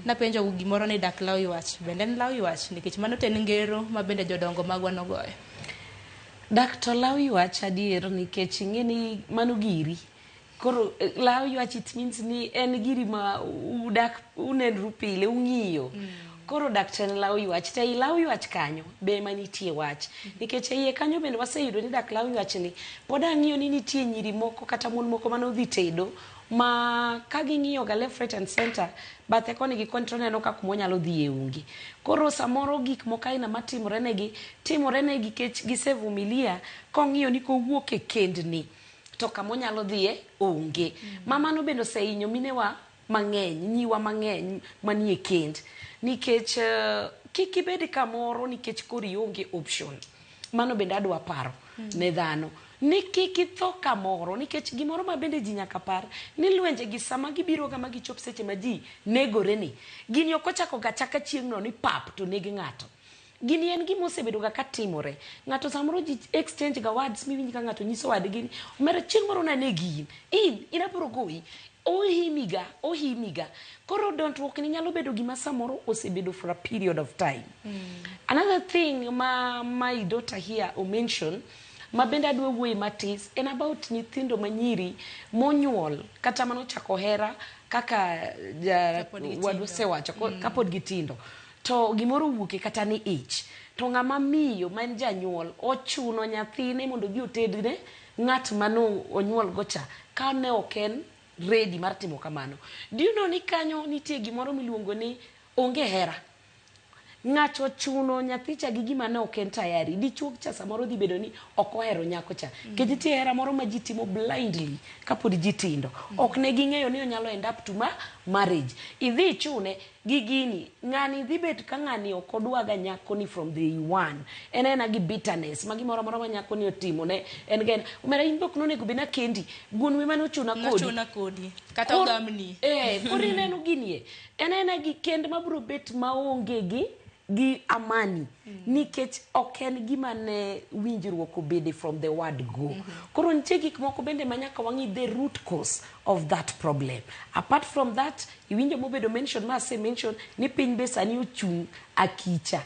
napenjo gimoro ni dak law ywach bende en law ywach nikech mano ten ngero ma bende jodongo magwa nogoyo. Dak to law ywach adier nikech ing'eni mano giri. Koro law ywach it means ni en giri ma udak unenru pile ung'iyo. Koro dak to en law ywach. To law ywach kanyo be manitie wach. Nikech iye kanyo bende waseyudo ni dak law ywach ni pod ang'iyo ni nitie nyiri moko kata mon moko manodhi tedo ma kaging'iyo ga left right and center bathe koni gi koni neno ka kuma onyalo dhi e ungi. Koro samoro gik moko aina matimore negi kech gisevumilia kong'iyo ni kowuok e kendni to kama onyalo dhiye onge. Mamano bende osehinyo minewa mang'eny, nyiwa mang'eny manie kend. Nikech kik ibed kamoro nikech kori onge option. Mano bende adwa paro ne dhano. Ni kik itho kamoro nikech gimoro ma bende ji nyaka par ni lwenje gi sama gibiro ga ma gichop seche ma ji negore ni. Gini ok ochako ga chaka chieng' no ni pap to negi ng'ato. Gini en gima osebedo ga katimore. Ng'ato samoro ji exchange ga words miwinj ka ng'ato nyiso wadgi. Omera chieng' moro nanegi in abiro goyi. Ohimiga. Koro dondruok ni nyalo bedo gima samoro osebedo for a period of time. Another thing my daughter here mention ma bende adwa wuoye matis en about nyithindo manyiri monyuol kata mano chako hera kaka wadosewacho kapod gitindo to gimoro wuoke kata ni ich to ng'ama miyo man janyuol ochuno nyathine mondo dhi otedne ng'at mano onyuol gocha ka ne oken ready mar timo kamano. Do you know ni kanyo nitie gimoro miluongo ni onge hera. Ng'ato chuno nyathicha gi gima ne oken tayari. Dichuo cha samoro dhi bedo ni ok ohero nyako cha. Kech nitie hera moro ma ji timo blindly kapod ji tindo. Ok ne ging'eyo ni onyalo end up to marriage. Idhi chune gi gini ng'ani dhi bet ka ng'ani ok odwaga nyako ni from the one. En gi bitterness ma gimoro moro ma nyako ni otimo ne en gen. Omera in bok nonego bina kendi gun wi mano chuna kodi. Chuna kodi kata ogamni. Kori neno ginie. En gi kend mabro bet maonge gi amani nikech ok en gima ne winjruok obede from the word go. Koro nitie gik moko bende manyaka wang'i the root cause of that problem. Apart from that, iwinjo mobedo mention ni piny be sani ochung' akicha.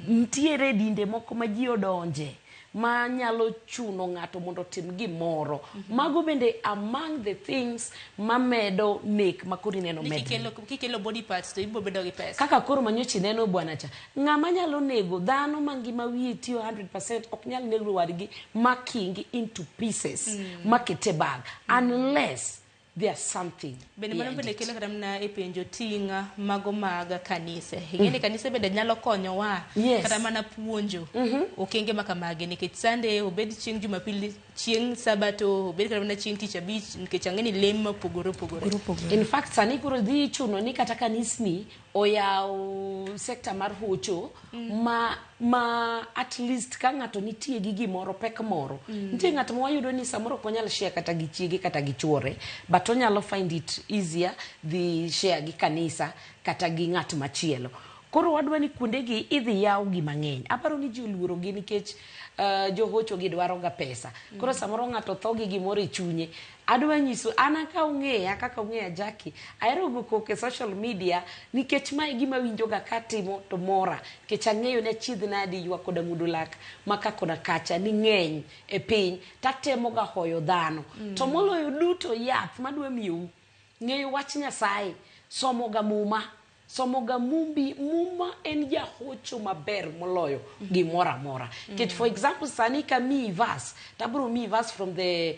Nitiere dinde moko ma ji odonje ma nyalo chuno ng'ato mondo tim gimoro. Mago bende among the things mamedo nek makori neno medo. Kikelo body parts to ibo bedo gi pesa. Kaka koro manyochi neno bwana cha. Ng'ama nyalo nego dhano mangima wiye tiyo 100% ok nyal nego wadgi making into pieces makete bag unless there's something. Bende mano bende kelo kata mna e penjo tinga mago maga kanise. Ing'eni kanise bende nyalo konyo wa kata mana puonjo okenge makamage nikech Sunday obed chieng' Jumapili chieng' Sabato obed kata mana chieng' Tich Abich nikech ang'eni lem pogore. In fact sani kuro dhi chuno ni kata kanisni oyaw sekta mar hocho ma at least ka ng'ato nitie gi gimoro pek moro. Nitie ng'ato ma wayudo ni samoro ok onyal share kata gi chiege kata gi chuore but onyalo find it easier the share gi kanisa kata gi ng'at machielo. Koro wadwa ni kuonde gi idhi yaw gi mang'eny. Aparo ni ji oluoro gi nikech johocho gi dwaro ga pesa. Koro samoro ng'ato tho gi gimoro e chunye. Adwa nyiso ana ka ung'eya kaka ung'eya Jackie ahero go koke social media nikech mae gima winjo ga katimo to mora nikech ang'eyo ne chiedh nadi ywa koda mudulak maka kona kacha ni ng'eny e piny tatemo ga hoyo dhano to moloyo duto yath madwa miyou ng'eyo wach Nyasaye somo ga muma en jahocho maber moloyo gimora mora. For example, sani ka mi verse, tabro mi verse from the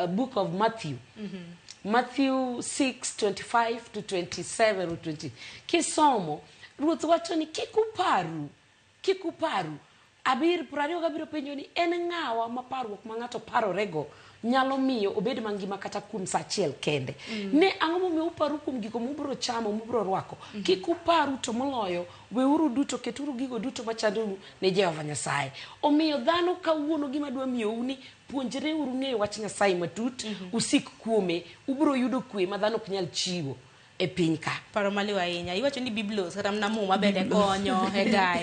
book of Matthew. Matthew 6:25 to 27 or 20. Kisomo, Ruth wacho ni kikuparu. Abir prario gabiro penjo ni en ng'awa maparruok ma ng'ato parorego nyalo miyo obed mangima kata kuom sa achiel kende. Ne ang'o momiyo uparu kuom gigo mubro chamo mubro rwako. Kik uparu to moloyo weuru duto keturu gigo duto machandou ne Jehova Nyasaye. Omiyo dhano kawuono gima dwa miyou ni puonjre uru ng'eyo wach Nyasaye matut usik kuome ubro yudo kwe ma dhano ok nyal chiwo e piny ka. Paro maliwa ahinya. Iwacho ni Biblos kata mna muma bende konyo e gayo.